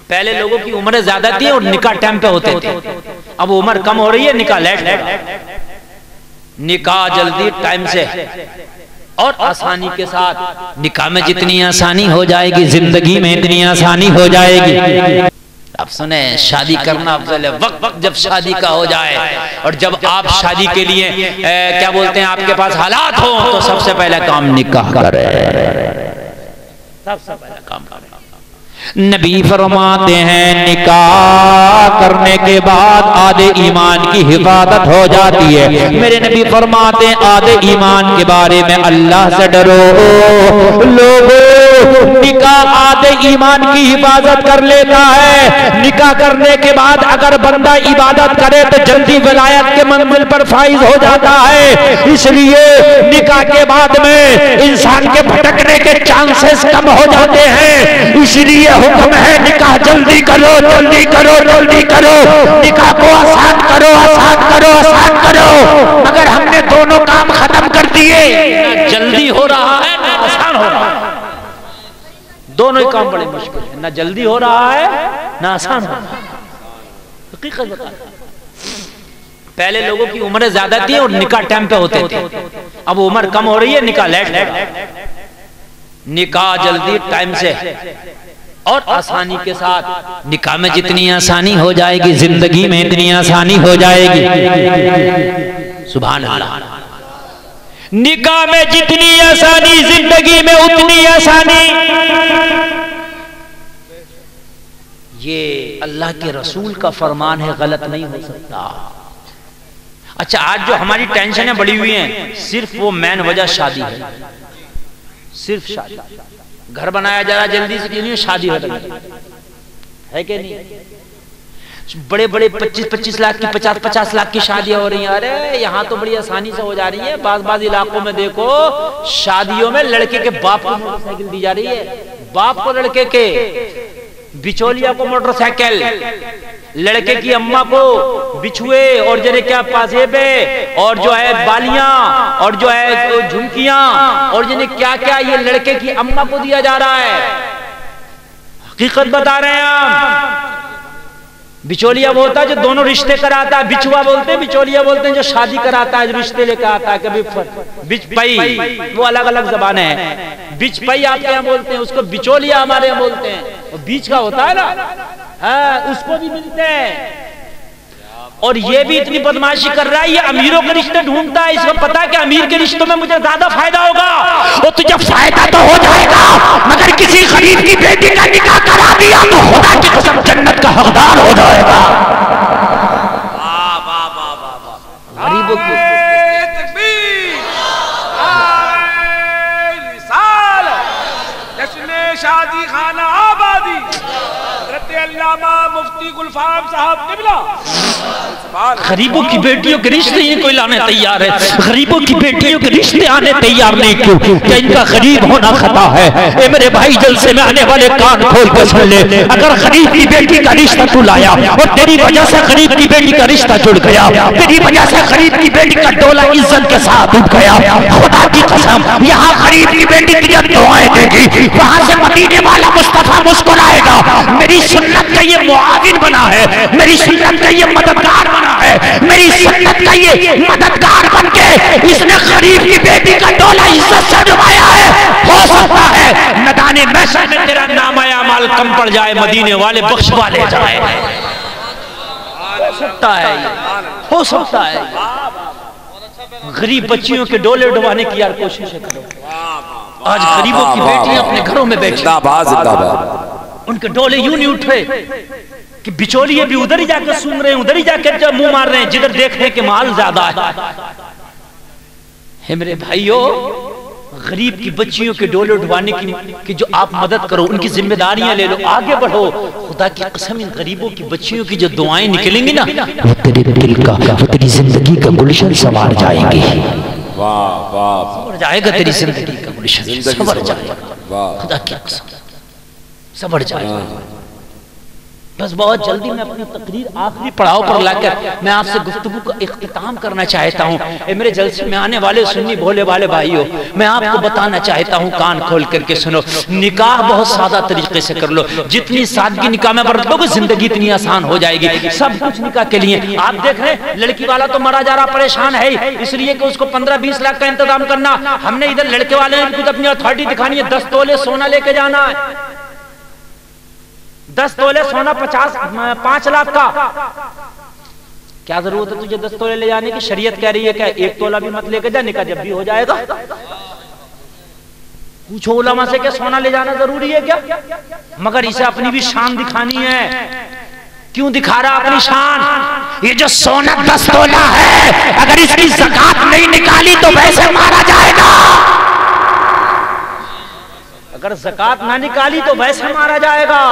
پہلے لوگوں کی عمریں زیادہ تھی اور نکاح ٹائم پہ ہوتے تھے، اب عمر کم ہو رہی ہے، نکاح لیٹ، نکاح جلدی ٹائم سے اور آسانی کے ساتھ۔ نکاح میں جتنی آسانی ہو جائے گی زندگی میں اتنی آسانی ہو جائے گی۔ اب سنیں، شادی کرنا افضل ہے وقت جب شادی کا ہو جائے، اور جب آپ شادی کے لیے کیا بولتے ہیں آپ کے پاس حالات ہوں تو سب سے پہلا کام نکاح کرے، سب سے پہلا کام کرے۔ نبی فرماتے ہیں نکاح کرنے کے بعد آدھے ایمان کی حفاظت ہو جاتی ہے۔ میرے نبی فرماتے ہیں آدھے ایمان کے بارے میں اللہ سے ڈرو لوگوں، نکاح آدھے ایمان کی حفاظت کر لیتا ہے۔ نکاح کرنے کے بعد اگر بندہ عبادت کرے تو جلدی ولایت کے منزل پر فائز ہو جاتا ہے، اس لیے نکاح کے بعد میں انسان کے بھٹکنے کے چانسز کم ہو جاتے ہیں۔ اس لیے حکم ہے نکاح جلدی کرو، جلدی کرو، جلدی کرو، نکاح کو آسان کرو، آسان کرو، آسان کرو۔ مگر ہم نے دونوں کام ختم کر دیے، نہ جلدی ہو رہا ہے نہ آسان ہو رہا ہے، دونوں ہی کام بڑے مشکل ہیں، نہ جلدی ہو رہا ہے نہ آسان ہو رہا ہے۔ حقیقت بتا، پہلے لوگوں کی عمریں زیادہ تھی اور نکاح ٹائم پہ ہوتے تھے، اب عمر کم ہو رہی ہے، نکاح لیٹ، نکاح جلدی ٹائم سے اور آسانی کے ساتھ۔ نکاح میں جتنی آسانی ہو جائے گی زندگی میں اتنی آسانی ہو جائے گی۔ سبحان اللہ، نکاح میں جتنی آسانی زندگی میں اتنی آسانی۔ یہ اللہ کے رسول کا فرمان ہے، غلط نہیں ہو سکتا۔ اچھا، آج جو ہماری ٹینشنیں بڑی ہوئی ہیں صرف وہ مین وجہ شادی ہے، صرف شادی۔ گھر بنایا جا رہا جلدی سے، کیوں شادی ہو رہی ہے کہ نہیں؟ بڑے بڑے 25-25 لاکھ کی 50-50 لاکھ کی شادیاں ہو رہی ہیں۔ ارے یہاں تو بڑی آسانی سے ہو جا رہی ہے، بعض علاقوں میں دیکھو شادیوں میں لڑکے کے باپ کو موٹر سائیکل دی جا رہی ہے، باپ کو لڑکے کے، بچولیا کو موٹر سائیکل، لڑکے کی اماں کو بچھوے اور جنہیں کیا پازیبے اور جو ہے بالیاں اور جو ہے جھمکیاں اور جنہیں کیا کیا یہ لڑکے کی اماں کو دیا جا رہا ہے۔ حقیقت بتا رہے ہیں ہم۔ بچولیا وہ ہوتا ہے جو دونوں رشتے کراتا ہے، بچوا بولتے ہیں، بچولیا بولتے ہیں جو شادی کراتا ہے، جو رشتے لے کے آتا ہے۔ کبھی بچ پئی، وہ الگ الگ زبانیں ہیں۔ بچ پئی آپ کے یہاں بولتے ہیں، اس کو بچولیا ہمارے یہاں بولتے ہیں۔ وہ بیچ کا ہوتا ہے نا، اس کو بھی ملتے ہیں۔ اور یہ بھی اتنی بدماشی کر رہا ہے، یہ امیروں کے رشتے ڈھونڈتا ہے، اس کو پتا ہے کہ امیر کے رشتوں میں مجھے زیادہ فائدہ ہوگا۔ اور تجھے فائدہ تو ہو جائے گا مگر کسی غریب کی بیٹی کا نکاح کرا دیا تو خدا کی قسم جنت کا حقدار ہو جائے گا۔ غریبوں کی شادی خانہ آبادی حضرت علامہ مفتی گلفام صاحب قبلہ۔ غریبوں کی بیٹیوں کے رشتے ہی کوئی لانے تیار ہے، غریبوں کی بیٹیوں کے رشتے آنے تیار نہیں، کیوں کہ ان کا غریب ہونا خطا ہے۔ اے میرے بھائی جلسے میں آنے والے کان کھول کے سن لے، اگر غریب کی بیٹی کا رشتہ تو لایا اور تیری وجہ سے غریب کی بیٹی کا رشتہ جڑ گیا، تیری وجہ سے غریب کی بیٹی کا ڈولا عزت کے ساتھ اٹھ گیا، خدا کی قسم یہاں غریب کی بیٹی تجھے دعائیں دے گی، وہاں سے مدینے والا مصطفیٰ مسکرائے گا۔ میری سنت کا یہ معاون بنا ہے، میری سنت کا یہ مددگار بنا ہے، میری سنت کا یہ مددگار بن کے اس نے غریب کی بیٹی کا ڈولا عزت سے ڈبایا ہے۔ ہو سکتا ہے میدان محشر میں تیرا نام اعمال کم پڑ جائے، مدینے والے بخشوا لے جائے۔ ہو سکتا ہے، ہو سکتا ہے۔ غریب بچیوں کے ڈولے ڈبانے کی یار کوشش کرو۔ آج غریبوں کی بیٹیاں اپنے گھروں میں بیٹھی، ان کے ڈولے یوں نہیں اٹھ رہے کہ بچولیے بھی ادھر ہی جا کے سن رہے ہیں، ادھر ہی جا کے منہ مار رہے ہیں جدھر دیکھ رہے ہیں کہ مال زیادہ ہے۔ میرے بھائیو، غریب کی بچیوں کے ڈولے اٹھوانے کی جو آپ مدد کرو، ان کی ذمہ داریاں لے لو، آگے بڑھو۔ خدا کی قسم ان غریبوں کی بچیوں کی جو دعائیں نکلیں گی نا، وہ تیرے دل کا، وہ تیری زندگی کا گلشن سنوار جائیں گی۔ سنور جائے گا تیری زندگی کا گلشن، سنور جائے گا، خدا کی قسم سنور جائے گا۔ بس بہت جلدی میں اپنی تقریر آخری پڑاؤ پر لا کر میں آپ سے گفتگو کا اختتام کرنا چاہتا ہوں۔ اے میرے جلسے میں آنے والے سنی بھولے والے بھائیو، میں آپ کو بتانا چاہتا ہوں، کان کھول کر کے سنو، نکاح بہت سادہ طریقے سے کر لو۔ جتنی سادگی نکاح میں برت لو گے زندگی اتنی آسان ہو جائے گی۔ سب کچھ نکاح کے لیے آپ دیکھ رہے ہیں، لڑکی والا تو مرا جا رہا پریشان ہے اس لیے کہ اس کو 15-20 لاکھ کا انتظام کرنا۔ ہم نے ادھر لڑکے والے نے کچھ اپنی اتھارٹی دکھانی ہے، 10 تولے سونا لے کے جانا ہے، 10 تولے سونا 5 لاکھ کا۔ کیا ضرورت ہے تجھے 10 تولے لے جانے کی؟ شریعت کہہ رہی ہے کہ 1 تولہ بھی مت لے کے جا، نکاح جب بھی ہو جائے گا۔ پوچھو علماء سے کہ سونا لے جانا ضروری ہے کیا؟ مگر اسے اپنی بھی شان دکھانی ہے۔ کیوں دکھا رہا اپنی شان؟ یہ جو سونا 10 تولہ ہے، اگر اس کی زکات نہیں نکالی تو ویسے مارا جائے گا۔ اگر زکات نہ نکالی تو ویسے مارا جائے گا۔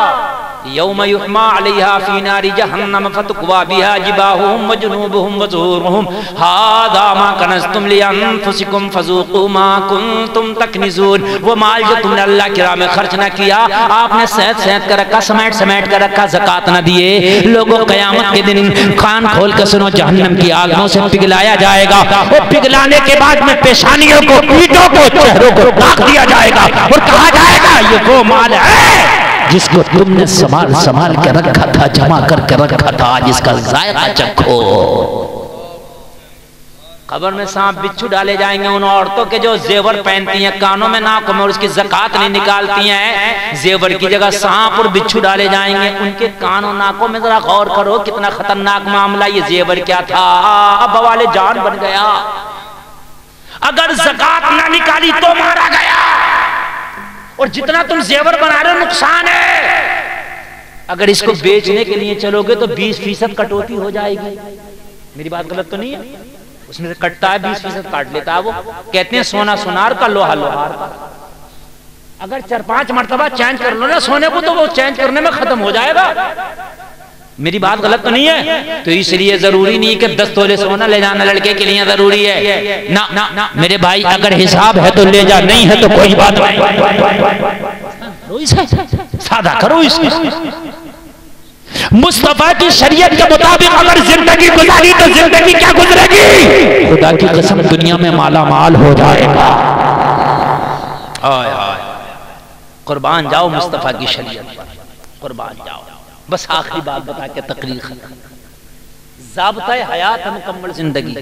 یوم یحما علیہا فی نار جہنم فتقوا بہا جباہہم وجنوبہم وظہورہم ھذا ما کنزتم لانفسکم فذوقوا ما کنتم تکنزون۔ وہ مال جو تم نے اللہ کی راہ میں خرچ نہ کیا، آپ نے سینت کر رکھا، سمیٹ کر رکھا، زکات نہ دیے، لوگوں قیامت کے دن کان کھول کے سنو، جہنم کی آگوں سے پگھلایا جائے گا۔ وہ پگھلانے کے بعد میں پیشانیوں کو، پیٹوں کو، چہروں کو ڈھانک دیا جائے گا اور کہا جائے گا یہ وہ مال ہے جس کو تم نے سنبھال کے رکھا تھا، جمع کر کے رکھا تھا، آج اس کا ذائقہ چکھو۔ قبر میں سانپ بچھو ڈالے جائیں گے ان عورتوں کے جو زیور پہنتی ہیں کانوں میں، ناکوں میں، اور اس کی زکات نہیں نکالتی ہیں، زیور کی جگہ سانپ اور بچھو ڈالے جائیں گے ان کے کانوں ناکوں میں۔ ذرا غور کرو کتنا خطرناک معاملہ، یہ زیور کیا تھا، اب بوالے جان بن گیا۔ اگر زکات نہ نکالی تو مارا گیا، اور جتنا تم زیور بنا رہے ہو نقصان ہے۔ اگر اس کو بیچنے کے لیے چلو گے تو 20% کٹوتی ہو جائے گی۔ میری بات غلط تو نہیں ہے؟ اس میں سے کٹتا ہے 20% کاٹ لیتا ہے وہ۔ کہتے ہیں سونا سونار کا، لوہا لوہار کا۔ اگر 4-5 مرتبہ چینج کر لو نا سونے کو تو وہ چینج کرنے میں ختم ہو جائے گا۔ میری بات غلط تو نہیں ہے؟ تو اس لیے ضروری نہیں کہ 10 تولے سونا لے جانا لڑکے کے لیے ضروری ہے۔ نہ میرے بھائی، اگر حساب ہے تو لے جا، نہیں ہے تو کوئی بات نہیں، سادہ کرو اس کو۔ مصطفیٰ کی شریعت کے مطابق اگر زندگی گزاری تو زندگی کیا گزرے گی؟ خدا کی قسم دنیا میں مالا مال ہو جائے گا۔ قربان جاؤ مصطفیٰ کی شریعت پر، قربان جاؤ۔ بس آخری بات بتا کے تقریر ختم۔ ضابطۂ حیات ہے مکمل زندگی۔